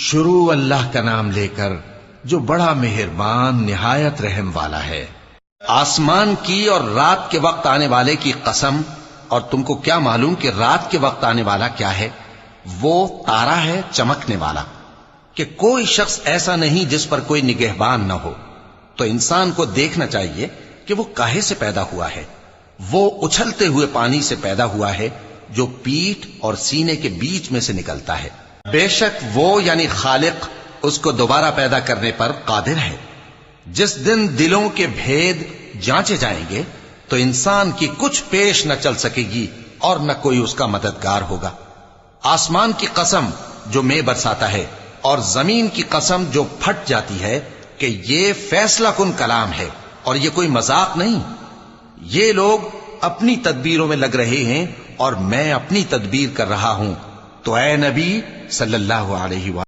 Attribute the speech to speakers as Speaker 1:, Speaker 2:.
Speaker 1: شروع اللہ کا نام لے کر جو بڑا مہربان نہایت رحم والا ہے۔ آسمان کی اور رات کے وقت آنے والے کی قسم، اور تم کو کیا معلوم کہ رات کے وقت آنے والا کیا ہے؟ وہ تارا ہے چمکنے والا، کہ کوئی شخص ایسا نہیں جس پر کوئی نگہبان نہ ہو۔ تو انسان کو دیکھنا چاہیے کہ وہ کاہے سے پیدا ہوا ہے۔ وہ اچھلتے ہوئے پانی سے پیدا ہوا ہے جو پیٹھ اور سینے کے بیچ میں سے نکلتا ہے۔ بے شک وہ یعنی خالق اس کو دوبارہ پیدا کرنے پر قادر ہے۔ جس دن دلوں کے بھید جانچے جائیں گے تو انسان کی کچھ پیش نہ چل سکے گی اور نہ کوئی اس کا مددگار ہوگا۔ آسمان کی قسم جو مے برساتا ہے، اور زمین کی قسم جو پھٹ جاتی ہے، کہ یہ فیصلہ کن کلام ہے اور یہ کوئی مذاق نہیں۔ یہ لوگ اپنی تدبیروں میں لگ رہے ہیں اور میں اپنی تدبیر کر رہا ہوں۔ تو اے نبی صلی اللہ علیہ وسلم